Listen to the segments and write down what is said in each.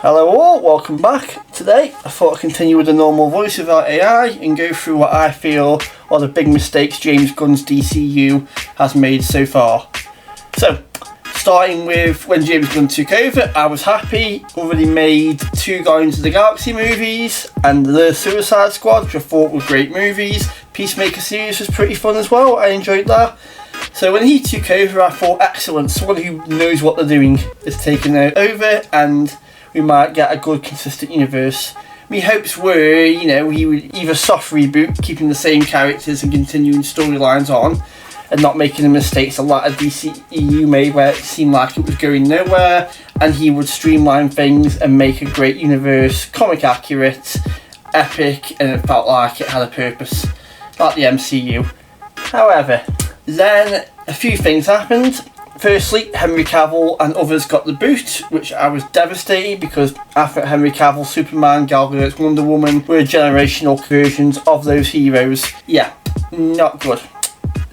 Hello all, welcome back. Today I thought I'd continue with the normal voice without AI and go through what I feel are the big mistakes James Gunn's DCU has made so far. So, starting with when James Gunn took over, I was happy. Already made 2 Guardians of the Galaxy movies and the Suicide Squad, which I thought were great movies. Peacemaker series was pretty fun as well, I enjoyed that. So when he took over, I thought, excellent, someone who knows what they're doing is taking over, and we might get a good consistent universe. My hopes were, he would either soft reboot, keeping the same characters and continuing storylines on, and not making the mistakes a lot of DCU made where it seemed like it was going nowhere, and he would streamline things and make a great universe, comic accurate, epic, and it felt like it had a purpose, like the MCU. However, then a few things happened. Firstly, Henry Cavill and others got the boot, which I was devastated because I thought Henry Cavill, Superman, Gal Gadot's Wonder Woman were generational versions of those heroes. Yeah, not good.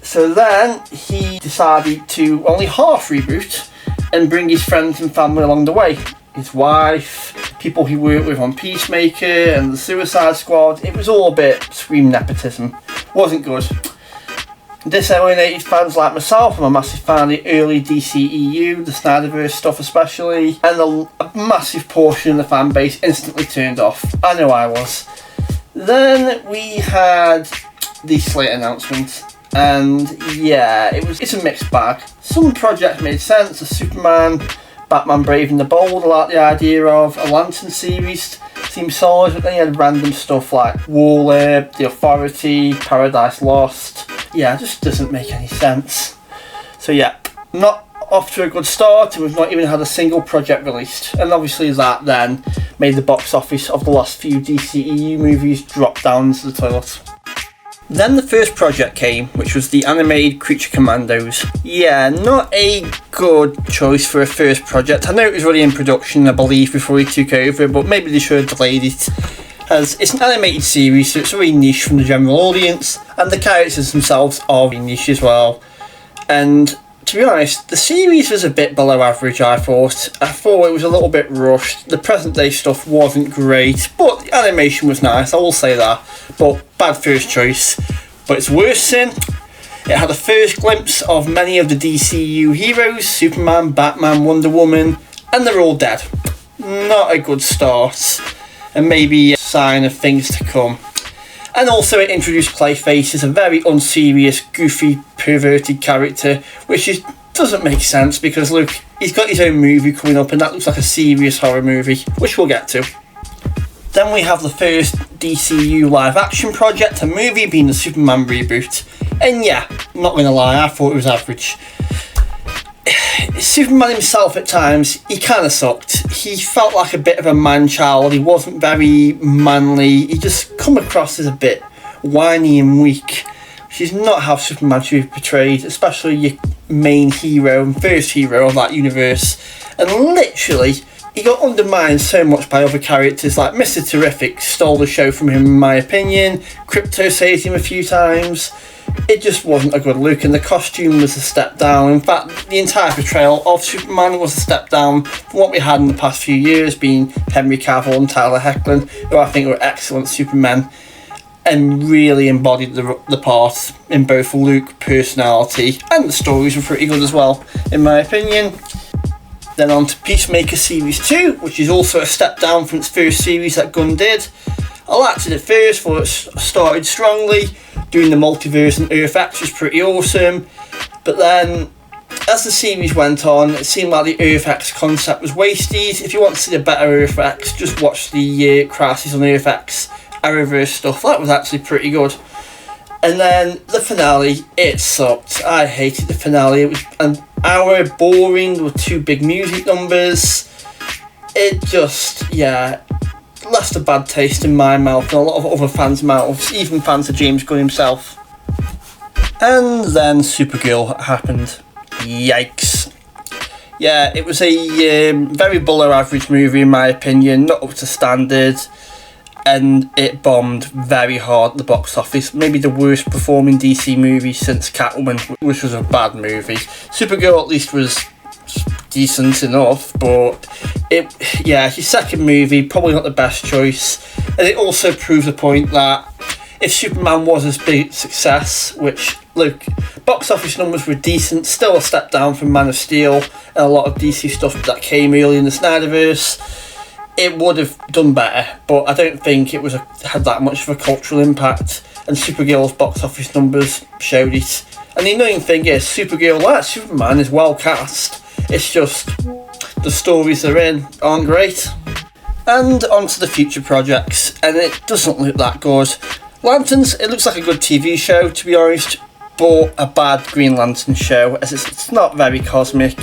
So then he decided to only half reboot and bring his friends and family along the way. His wife, people he worked with on Peacemaker and the Suicide Squad. It was all a bit scream nepotism. Wasn't good. This alienated fans like myself. I'm a massive fan of the early DCEU, the Snyderverse stuff especially, and a massive portion of the fan base instantly turned off. I know I was. Then we had the slate announcement, and yeah, it's a mixed bag. Some projects made sense, a Superman, Batman Brave and the Bold. I like the idea of a Lantern series, seemed solid, but then you had random stuff like Waller, The Authority, Paradise Lost. Yeah, it just doesn't make any sense. So yeah, not off to a good start, and we've not even had a single project released. And obviously that then made the box office of the last few DCEU movies drop down into the toilet. Then the first project came, which was the animated Creature Commandos. Yeah, not a good choice for a first project. I know it was already in production, I believe, before he took over, but maybe they should have delayed it. As it's an animated series, so it's very niche from the general audience, and the characters themselves are very niche as well. And to be honest, the series was a bit below average, I thought. I thought it was a little bit rushed. The present day stuff wasn't great, but the animation was nice, I will say that. But bad first choice. But it's worse than it had a first glimpse of many of the DCU heroes, Superman, Batman, Wonder Woman, and they're all dead. Not a good start, and maybe a sign of things to come. And also it introduced Clayface as a very unserious, goofy, perverted character, which doesn't make sense because look, he's got his own movie coming up and that looks like a serious horror movie, which we'll get to. Then we have the first DCU live action project, a movie being the Superman reboot. And yeah, not gonna lie, I thought it was average. Superman himself at times, he kind of sucked. He felt like a bit of a man-child. He wasn't very manly. He just come across as a bit whiny and weak, which is not how Superman should be portrayed, especially your main hero and first hero of that universe. And literally, he got undermined so much by other characters, like Mr. Terrific stole the show from him in my opinion, Crypto saved him a few times. It just wasn't a good look, and the costume was a step down. In fact, the entire portrayal of Superman was a step down from what we had in the past few years, being Henry Cavill and Tyler Hoechlin, who I think were excellent Supermen and really embodied the part in both look, personality, and the stories were pretty good as well, in my opinion. Then on to Peacemaker Series 2, which is also a step down from its first series that Gunn did. I liked it at first, thought it started strongly. Doing the multiverse and Earth X was pretty awesome, but then as the series went on, it seemed like the Earth X concept was wasted. If you want to see the better Earth X, just watch the Crisis on Earth X Arrowverse stuff. That was actually pretty good. And then the finale, it sucked. I hated the finale. It was an hour boring. There were 2 big music numbers. It just, yeah, left a bad taste in my mouth and a lot of other fans' mouths, even fans of James Gunn himself. And then Supergirl happened. Yikes. Yeah, it was a very below average movie in my opinion, not up to standard, and it bombed very hard at the box office. Maybe the worst performing DC movie since Catwoman, which was a bad movie. Supergirl at least was decent enough, but his second movie, probably not the best choice. And it also proves the point that if Superman was as big a success, which, look, box office numbers were decent, still a step down from Man of Steel and a lot of DC stuff that came early in the Snyderverse, it would have done better, but I don't think it had that much of a cultural impact, and Supergirl's box office numbers showed it. And the annoying thing is, Supergirl, like Superman, is well cast. It's just the stories they're in aren't great. And on to the future projects, and it doesn't look that good. Lanterns, it looks like a good TV show, to be honest, but a bad Green Lantern show, as it's not very cosmic.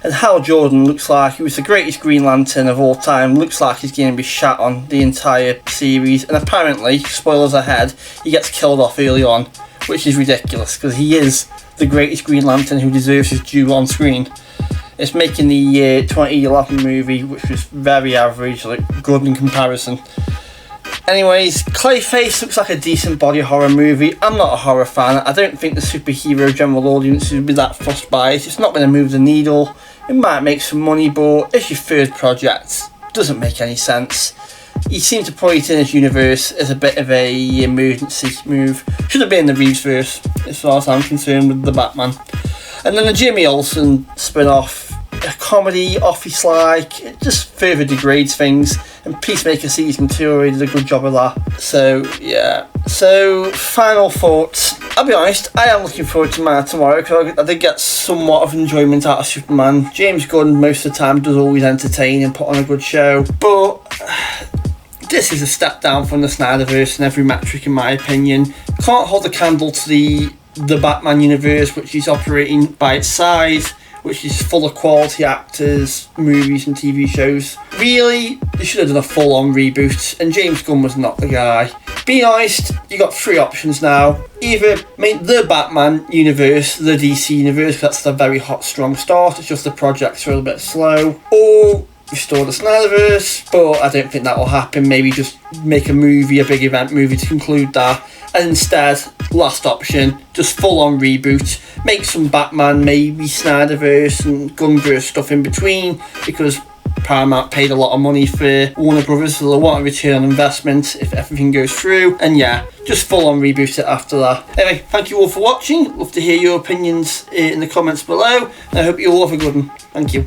And Hal Jordan looks like he was the greatest Green Lantern of all time, looks like he's going to be shat on the entire series, and apparently, spoilers ahead, he gets killed off early on, which is ridiculous, because he is the greatest Green Lantern who deserves his due on screen. It's making the 2011 movie, which was very average, look good in comparison. Anyways, Clayface looks like a decent body horror movie. I'm not a horror fan. I don't think the superhero general audience would be that fussed by it. It's not going to move the needle. It might make some money, but as your third project, doesn't make any sense. You seem to put it in his universe as a bit of a emergency move. Should have been in the Reeves-verse, as far as I'm concerned, with the Batman. And then the Jimmy Olsen spin-off, a comedy, office-like, it just further degrades things, and Peacemaker Season 2 already did a good job of that. So, yeah. So, final thoughts. I'll be honest, I am looking forward to Man of Tomorrow, because I did get somewhat of enjoyment out of Superman. James Gunn, most of the time, does always entertain and put on a good show, but this is a step down from the Snyderverse in every metric, in my opinion. Can't hold a candle to the Batman universe, which is operating by its side, which is full of quality actors, movies and TV shows. Really, they should have done a full-on reboot, and James Gunn was not the guy. Being honest, you got three options now. Either make the Batman universe the DC universe, 'cause that's a very hot, strong start, it's just the projects are a little bit slow, or restore the Snyderverse, but I don't think that will happen. Maybe just make a movie, a big event movie to conclude that. And instead, last option, just full-on reboot. Make some Batman, maybe Snyderverse and Gunverse stuff in between, because Paramount paid a lot of money for Warner Brothers, so they'll want a return on investment if everything goes through. And yeah, just full-on reboot it after that. Anyway, thank you all for watching. Love to hear your opinions in the comments below, and I hope you all have a good one. Thank you.